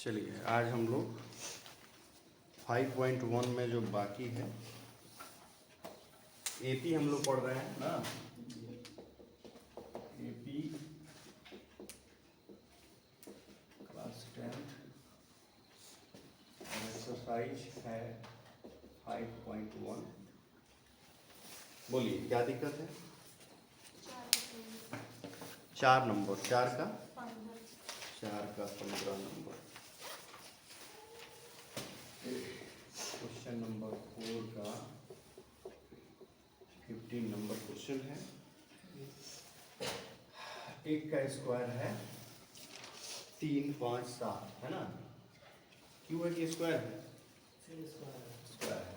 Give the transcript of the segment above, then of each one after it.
चलिए आज हम लोग 5.1 में जो बाकी है एपी हम लोग पढ़ रहे हैं ना। एपी क्लास 10 और एक्सरसाइज है 5.1। बोलिए क्या दिक्कत है? 4 नंबर, 4 का 15 नंबर। क्वेश्चन नंबर 4 का 15 नंबर क्वेश्चन है। एक का स्क्वायर है 3, 5, 7 है ना। क्यों है कि स्क्वायर है? स्क्वायर है।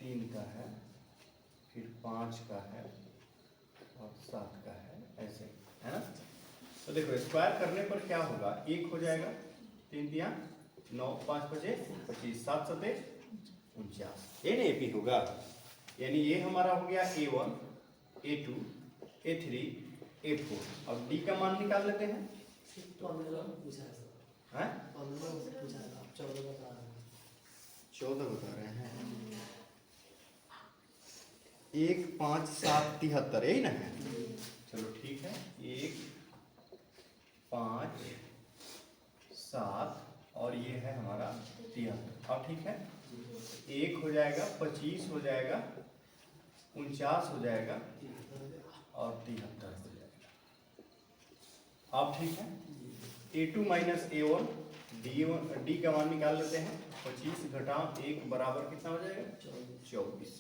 तीन का है, फिर 5 का है और 7 का है, ऐसे है ना। तो देखो स्क्वायर करने पर क्या होगा, 1 हो जाएगा, 3 तिया 9, 5 5 25, 7 7 49, ये ना एपी होगा। यानी ये हमारा हो गया A1, A2, A3, A4। अब डी का मान निकाल लेते हैं। 14 बता रहे हैं। 1 5 7 73 यही ना है। चलो ठीक है, 1 5 7 और ये है हमारा 73। अब ठीक है, 1 हो जाएगा, 25 हो जाएगा, 49 हो जाएगा और 73 हो जाएगा। अब ठीक है, A2 माइनस A1, डी का मान निकाल लेते हैं। 25 घटा 1 बराबर कितना हो जाएगा? 24।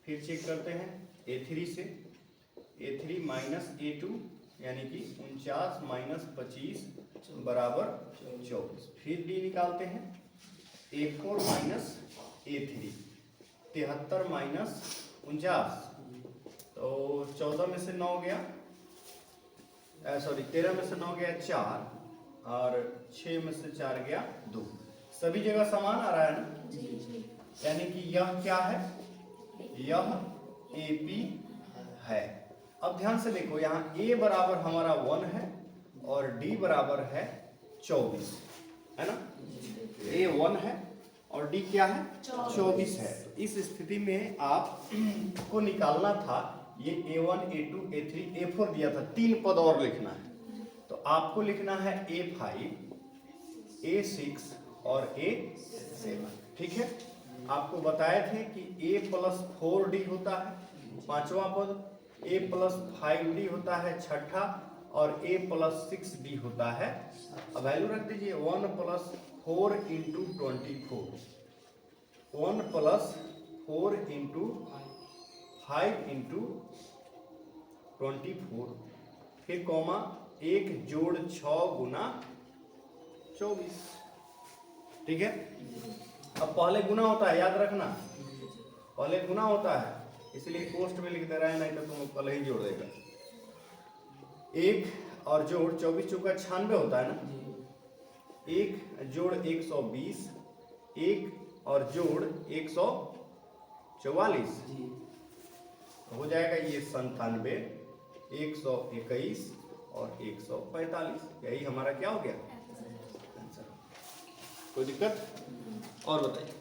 फिर चेक करते हैं A3 से, A3 माइनस A2 यानी कि 49 माइनस 25 बराबर 24। फिर डी निकालते हैं, A4 माइनस A3, 73 माइनस 49, तो 14 में से 9 गया, सॉरी 13 में से 9 गया 4 और 6 में से 4 गया 2। सभी जगह समान आ रहा है ना। यानी कि यह क्या है? यह एपी है। अब ध्यान से देखो, यहाँ a बराबर हमारा 1 है और d बराबर है 24 है ना। a 1 है और d क्या है? 24 है। तो इस स्थिति में आप को निकालना था, ये A1, A2, A3, A4 दिया था, 3 पद और लिखना है। तो आपको लिखना है A5, A6 और A7। ठीक है, आपको बताए थे कि A प्लस 4D होता है 5वां पद, A प्लस 5D होता है 6ठा और A प्लस 6D होता है। अब वैल्यू रख दीजिए, 1 plus 4 into 24, 1 plus 4 into 5 into 24, फिर कॉमा 1 जोड़ 6 गुना 24। ठीक है, अब पहले गुना होता है, याद रखना, पहले गुना होता है, इसलिए पोस्ट में लिख दे रहा है, नहीं तो तुम पहले ही जोड़ देगा। 1 और जोड़ 24 चौका 96 होता है ना। 1 जोड़ 120, 1 और जोड़ 144 हो जाएगा ये 97, 121 और 145। यही हमारा क्या हो गया आंसर। कोई दिक्कत? और बताइए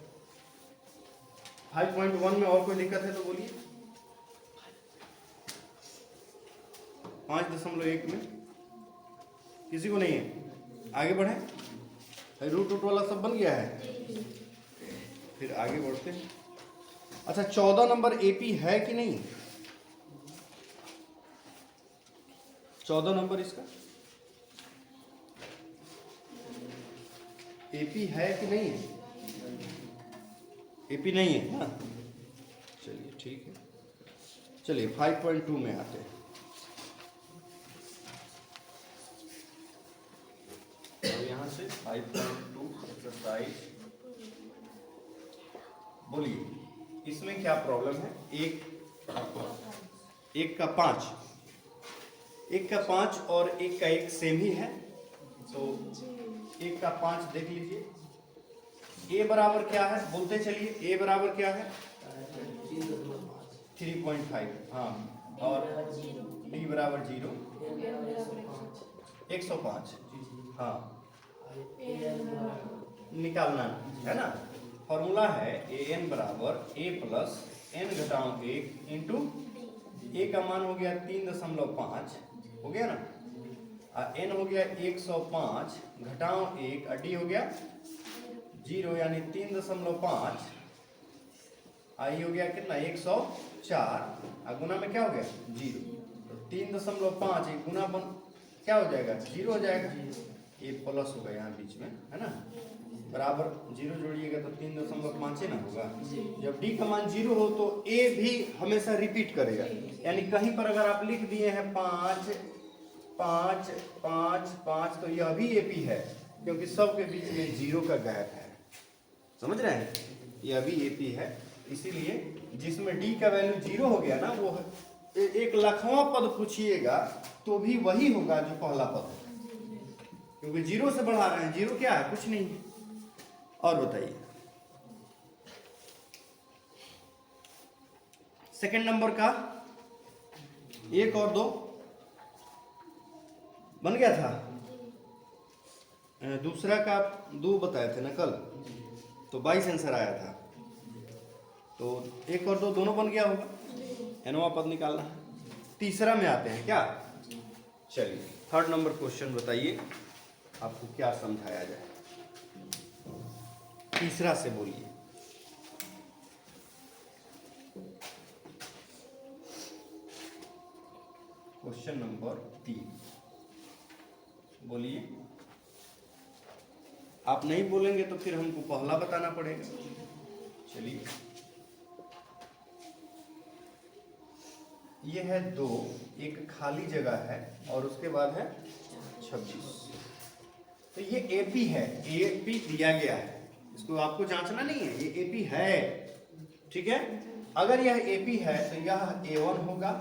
5.1 में और कोई दिक्कत है तो बोलिए। 5.1 में किसी को नहीं है? आगे बढ़े, रूट वाला सब बन गया है, फिर आगे बढ़ते हैं। अच्छा 14 नंबर एपी है कि नहीं? 14 नंबर इसका एपी है कि नहीं है? एपी नहीं है ना। चलिए ठीक है, चलिए 5.2 में आते हैं। अब यहाँ से 5.2 एक्सरसाइज, बोलिए इसमें क्या प्रॉब्लम है? एक का 5, 1 का 5 और 1 का 1 सेम ही है, तो 1 का 5 देख लीजिए। a बराबर क्या है बोलते चलिए, a बराबर क्या है? 3.5, हाँ, और d बराबर 0, 105, हाँ निकालना है ना। फॉर्मूला है an बराबर a प्लस n घटाओ 1 इंटू a का मान हो गया 3.5 हो गया ना, n हो गया 105 घटाओ 1 डी हो गया 0 यानी 3.5, आई हो गया कितना 104, गुना में क्या हो गया 0, तो 3.5 एक गुना बन क्या हो जाएगा 0 हो जाएगा, ये प्लस होगा यहाँ बीच में है ना, बराबर 0 जोड़िएगा तो 3.5 ही ना होगा। जब डी का मान 0 हो तो ए भी हमेशा रिपीट करेगा, यानी कहीं पर अगर आप लिख दिए हैं 5 5 5 5 तो यह भी एपी है, क्योंकि सबके बीच में 0 का गैप है, समझ रहे हैं, यह भी एपी है। इसीलिए जिसमें डी का वैल्यू 0 हो गया ना, वो 1,00,000वां पद पूछिएगा तो भी वही होगा जो पहला पद है, क्योंकि 0 से बढ़ा रहे हैं, 0 क्या है कुछ नहीं। और बताइए सेकंड नंबर का 1 और 2 बन गया था, दूसरा का 2 बताए थे ना कल, तो 22 आंसर आया था, तो 1 और 2 दोनों बन गया होगा, एनवा पद निकालना है। तीसरा में आते हैं क्या, चलिए थर्ड नंबर क्वेश्चन बताइए आपको क्या समझाया जाए, तीसरा से बोलिए। क्वेश्चन नंबर 3 बोलिए, आप नहीं बोलेंगे तो फिर हमको पहला बताना पड़ेगा। चलिए ये है 2, एक खाली जगह है और उसके बाद है 26, तो ये एपी है, एपी दिया गया है, इसको आपको जांचना नहीं है, ये एपी है, ठीक है। अगर यह एपी है तो यह A1 होगा,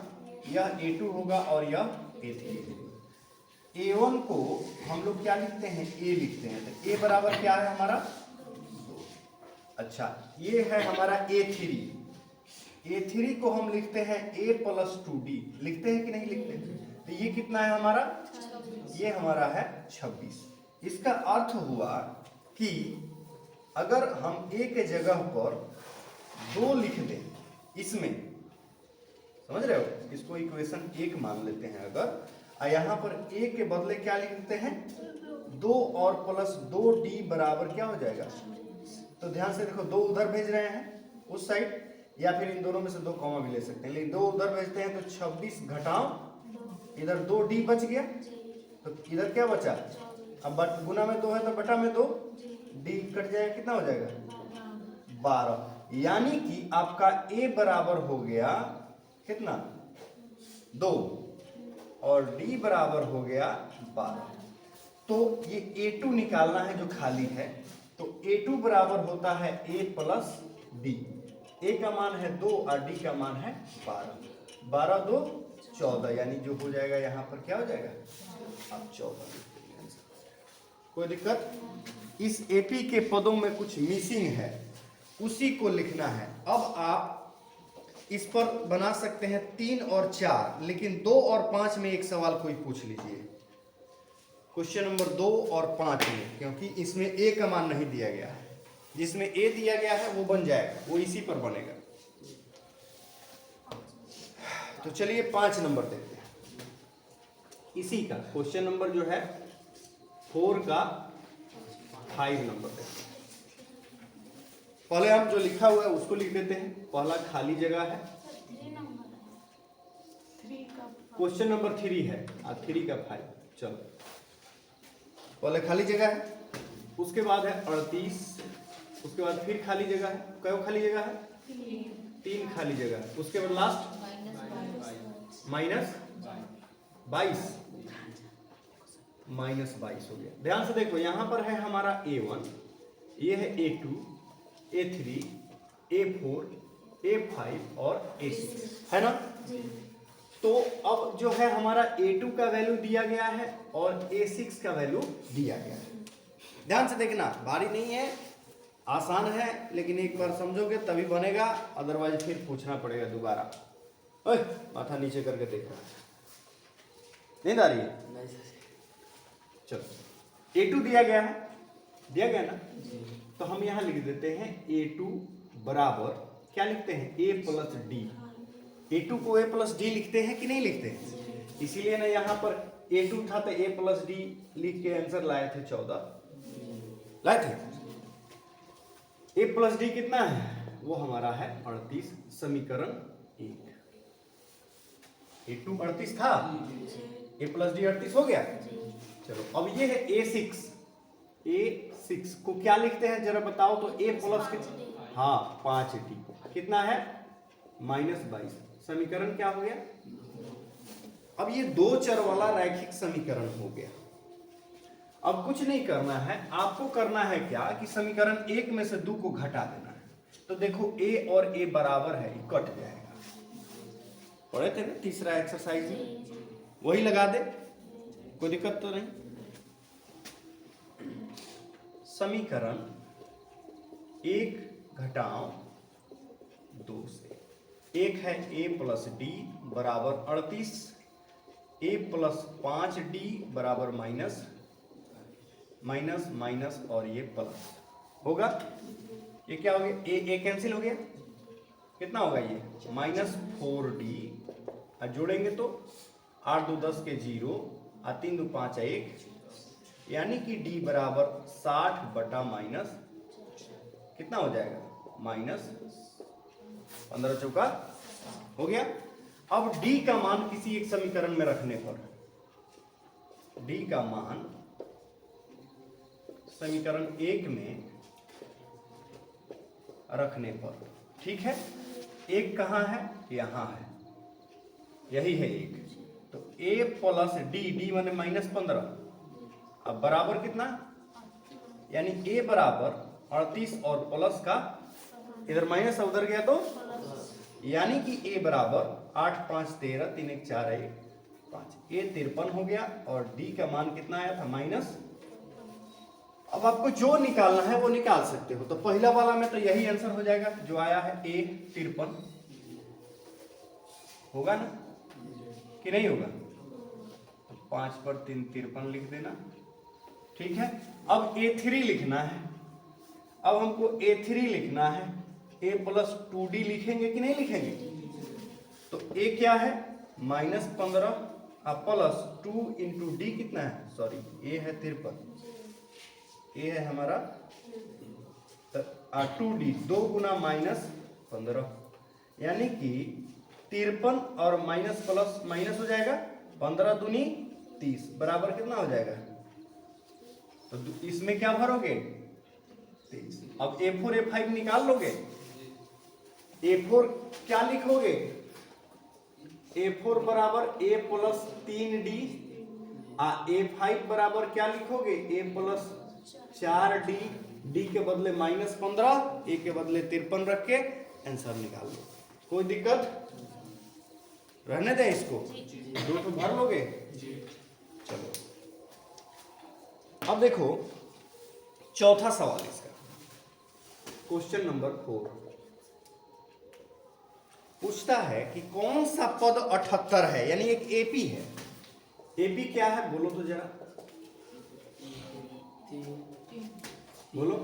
यह A2 होगा और यह A3 होगा। A1 को हम लोग क्या लिखते हैं, A लिखते हैं, तो A बराबर क्या है हमारा 2। अच्छा ये है हमारा A3, A3 को हम लिखते हैं A प्लस 2D, लिखते हैं कि नहीं लिखते, तो ये कितना है हमारा, ये हमारा है 26। इसका अर्थ हुआ कि अगर हम A के जगह पर 2 लिख दें इसमें, समझ रहे हो, इसको इक्वेशन 1 मान लेते हैं अगर, और यहाँ पर A के बदले क्या लिखते हैं 2 और प्लस 2D बराबर क्या हो जाएगा, तो ध्यान से देखो 2 उधर भेज रहे हैं उस साइड, या फिर इन दोनों में से 2 कॉमा भी ले सकते हैं, लेकिन 2 उधर भेजते हैं तो 26 घटाओ इधर 2D बच गया, तो इधर क्या बचा, अब गुना में 2 है तो बटा में 2, D कट जाएगा, कितना हो जाएगा 12, यानी कि आपका A बराबर हो गया कितना 2 और D बराबर हो गया 12। तो ये A2 निकालना है जो खाली है, तो A2 बराबर होता है A प्लस D, A का मान है 2 और D का मान है 12, 12 2 14, यानी जो हो जाएगा यहाँ पर क्या हो जाएगा अब 14। कोई दिक्कत, इस AP के पदों में कुछ मिसिंग है, उसी को लिखना है। अब आप इस पर बना सकते हैं 3 और 4, लेकिन 2 और 5 में एक सवाल कोई पूछ लीजिए, क्वेश्चन नंबर 2 और 5 में, क्योंकि इसमें A का मान नहीं दिया गया है, जिसमें A दिया गया है वो बन जाएगा, वो इसी पर बनेगा। तो चलिए 5 नंबर देखते हैं, इसी का क्वेश्चन नंबर जो है 4 का 5 नंबर देखते हैं। पहले हम जो लिखा हुआ है उसको लिख देते हैं, पहला खाली जगह है, क्वेश्चन नंबर 3 है और 3 का 5, चलो पहले खाली जगह है, उसके बाद है 38, उसके बाद फिर खाली जगह है, क्यों खाली जगह है 3 खाली जगह है, उसके बाद लास्ट -22 हो गया। ध्यान से देखो यहाँ पर है हमारा A1, ये है A2, A3, A4, A5 और A6 है ना। तो अब जो है हमारा A2 का वैल्यू दिया गया है और A6 का वैल्यू दिया गया है। ध्यान से देखना, भारी नहीं है, आसान है, लेकिन एक बार समझोगे तभी बनेगा, अदरवाइज फिर पूछना पड़ेगा दोबारा। ओए माथा नीचे करके देखना। नींद आ रही है? चलो A2 दिया गया है ना, तो हम यहां लिख देते हैं A2 बराबर क्या लिखते हैं, A प्लस डी। A2 को A प्लस डी लिखते हैं कि नहीं लिखते हैं? इसीलिए ना यहाँ पर A2 था तो A प्लस डी लिख के आंसर लाए थे 14 लाए थे। A प्लस डी कितना है, वो हमारा है 38, समीकरण 1। A2 38 था, A प्लस डी 38 हो गया। चलो अब ये है A6 को क्या लिखते हैं जरा बताओ तो, A प्लस हाँ 5D कितना है -22, समीकरण क्या हो गया। अब ये दो चर वाला रैखिक समीकरण हो गया। अब कुछ नहीं करना है, आपको करना है क्या कि समीकरण 1 में से 2 को घटा देना है। तो देखो A और A बराबर है, कट जाएगा, पढ़े थे ना तीसरा एक्सरसाइज में, वही लगा दे, कोई दिक्कत तो नहीं। समीकरण 1 घटाओ 2 से, एक है A प्लस डी बराबर 38, A प्लस 5D बराबर माइनस माइनस माइनस और ये प्लस होगा। ये क्या हो गया, A कैंसिल हो गया, कितना होगा ये -4D, और जोड़ेंगे तो 8 2 10 के 0, 3 2 5 1, यानी कि D बराबर 60 बटा माइनस कितना हो जाएगा -15 चौका हो गया। अब D का मान किसी एक समीकरण में रखने पर, D का मान समीकरण 1 में रखने पर, ठीक है, 1 कहाँ है, यहां है, यही है 1, तो A प्लस डी माने -15, अब बराबर कितना, यानी A बराबर 38 और प्लस का इधर माइनस उधर गया तो, यानी कि A बराबर 8 5 13 3 1 4 1 5, A 53 हो गया और D का मान कितना आया था माइनस। अब आपको जो निकालना है वो निकाल सकते हो, तो पहला वाला में तो यही आंसर हो जाएगा जो आया है, A 53 होगा ना कि नहीं होगा, तो 5 पर 3 53 लिख देना, ठीक है। अब A3 लिखना है, अब हमको A3 लिखना है, A प्लस 2D लिखेंगे कि नहीं लिखेंगे, तो A क्या है -15 प्लस 2 इंटू डी कितना है, सॉरी A है 53, A है हमारा 2D, 2 गुना -15, यानी कि 53 और माइनस प्लस माइनस हो जाएगा, 15 दूनी 30 बराबर कितना हो जाएगा, तो इसमें क्या भरोगे 23। अब A4 A5 निकाल लोगे, A4 क्या लिखोगे, A4 बराबर A प्लस 3D, A5 बराबर क्या लिखोगे, A प्लस 4D, D के बदले -15, A के बदले 53 रख के आंसर निकाल लो, कोई दिक्कत, रहने दें इसको, 2 तो भर लोगे। चलो अब देखो चौथा सवाल इसका, क्वेश्चन नंबर 4 पूछता है कि कौन सा पद 78 है, यानी एक AP है, AP क्या है बोलो तो जरा, बोलो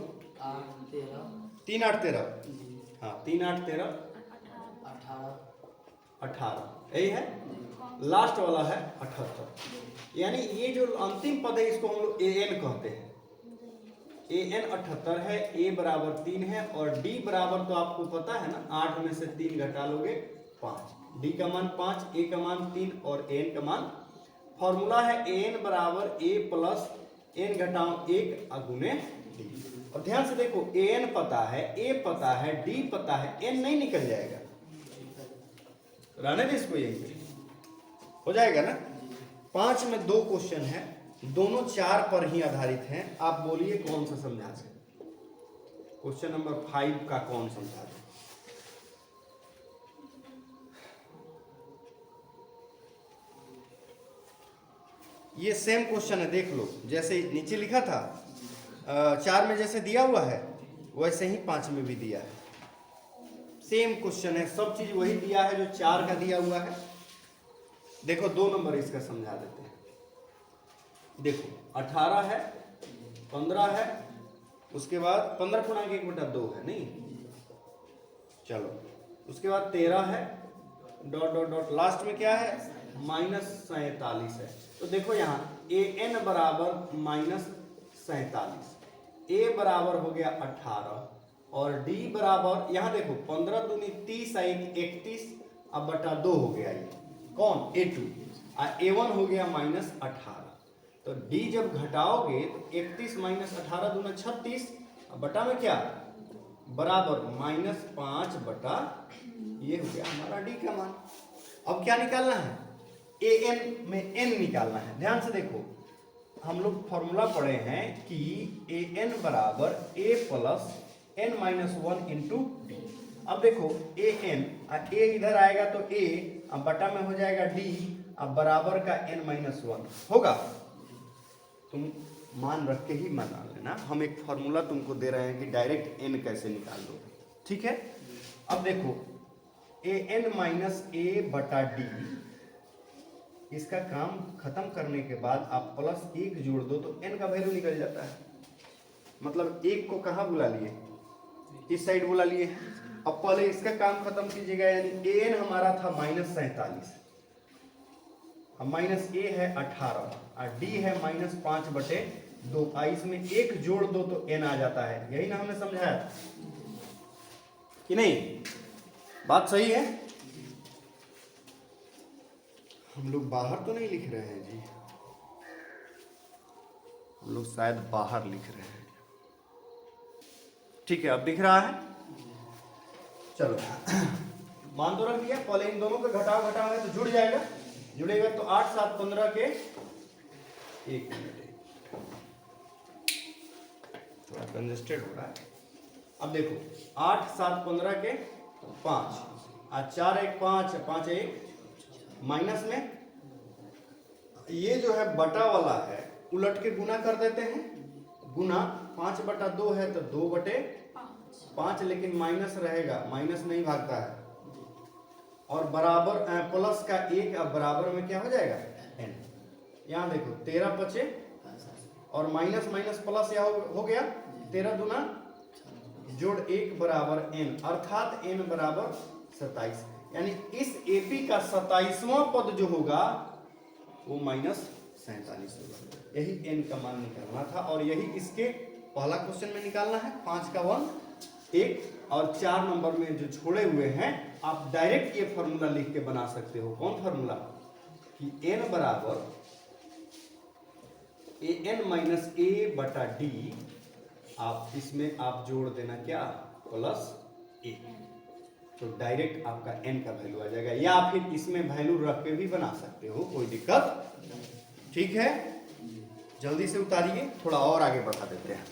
3 8 13, हाँ 3 8 13 18, यही है, लास्ट वाला है 78, यानी ये जो अंतिम पद है इसको हम लोग AN कहते हैं, AN 78 है, A बराबर 3 है और D बराबर तो आपको पता है ना, 8 में से 3 घटा लोगे 5, D का मान 5, A का मान 3 और AN का मान, फॉर्मूला है AN बराबर A प्लस N घटाओ 1 गुने D। और ध्यान से देखो AN पता है, A पता है, D पता है, N नहीं निकल जाएगा, रहने दे इसको, यही हो जाएगा ना। 5 में 2 क्वेश्चन है, दोनों 4 पर ही आधारित हैं, आप बोलिए कौन सा समझा दे, क्वेश्चन नंबर 5 का कौन समझा दे, ये सेम क्वेश्चन है, देख लो जैसे नीचे लिखा था 4 में जैसे दिया हुआ है वैसे ही 5 में भी दिया है, सेम क्वेश्चन है, सब चीज वही दिया है जो 4 का दिया हुआ है। देखो 2 नंबर इसका समझा देते हैं। देखो 18 है, 15 है, उसके बाद 15 गुणा 1/2 है नहीं, चलो उसके बाद 13 है, डॉट डॉट डॉट, लास्ट में क्या है -47 है। तो देखो यहाँ an बराबर -47, a बराबर हो गया 18 और d बराबर, यहाँ देखो 15 दूनी 30 आई 31, अब बटा 2 हो गया ये कौन a2, a1 हो गया -18। तो d जब घटाओगे तो 31 -18 दूना 36, अब बटा में क्या बराबर -5 बटा, ये हो गया हमारा d का मान। अब क्या निकालना है, an में n निकालना है। ध्यान से देखो, हम लोग फॉर्मूला पढ़े हैं कि an बराबर a plus n-1 into D. अब देखो an, a इधर आएगा तो a, अब बटा में हो जाएगा d, अब बराबर का n-1 होगा। तुम मान रख के ही बना लेना, हम एक फॉर्मूला तुमको दे रहे हैं कि डायरेक्ट n कैसे निकाल दो, ठीक है। अब देखो an माइनस a बटा d, इसका काम खत्म करने के बाद आप प्लस 1 जोड़ दो तो n का वैल्यू निकल जाता है। मतलब 1 को कहाँ बुला लिए, इस साइड बुला लिए। अब पहले इसका काम खत्म कीजिएगा, यानी an हमारा था -47, अब माइनस a है 18 और d है -5/2, इसमें 1 जोड़ दो तो n आ जाता है। यही ना हमने समझाया कि नहीं, बात सही है। हम लोग बाहर तो नहीं लिख रहे हैं जी, हम लोग शायद बाहर लिख रहे हैं, ठीक है। अब दिख रहा है, चलो मान तो रख दिया। पहले इन दोनों का घटाव है तो जुड़ जाएगा, जुड़ेगा तो 8 7 15 के 1 मिनट, थोड़ा कंजेस्टेड हो रहा है। अब देखो 8 7 15 के 5, आज 4 1 5, 5 1 माइनस में ये जो है बटा वाला है उलट के गुना कर देते हैं। गुना 5/2 है तो 2/5, लेकिन माइनस रहेगा, माइनस नहीं भागता है। और बराबर प्लस का 1, अब बराबर में क्या हो जाएगा n। यहाँ देखो 13 बचे और माइनस माइनस प्लस या हो गया 13 दूना जोड़ 1 बराबर n, अर्थात n बराबर 27। यानी इस AP का 27वां पद जो होगा वो -47 होगा। यही n का मान निकालना था और यही इसके पहला क्वेश्चन में निकालना है। 5 का 1 और 4 नंबर में जो छोड़े हुए हैं आप डायरेक्ट ये फॉर्मूला लिख के बना सकते हो। कौन फॉर्मूला, कि n बराबर an - a बटा d, आप इसमें आप जोड़ देना क्या +1, तो डायरेक्ट आपका n का वैल्यू आ जाएगा। या फिर इसमें वैल्यू रख के भी बना सकते हो, कोई दिक्कत, ठीक है। जल्दी से उतारिए, थोड़ा और आगे बढ़ा देते हैं।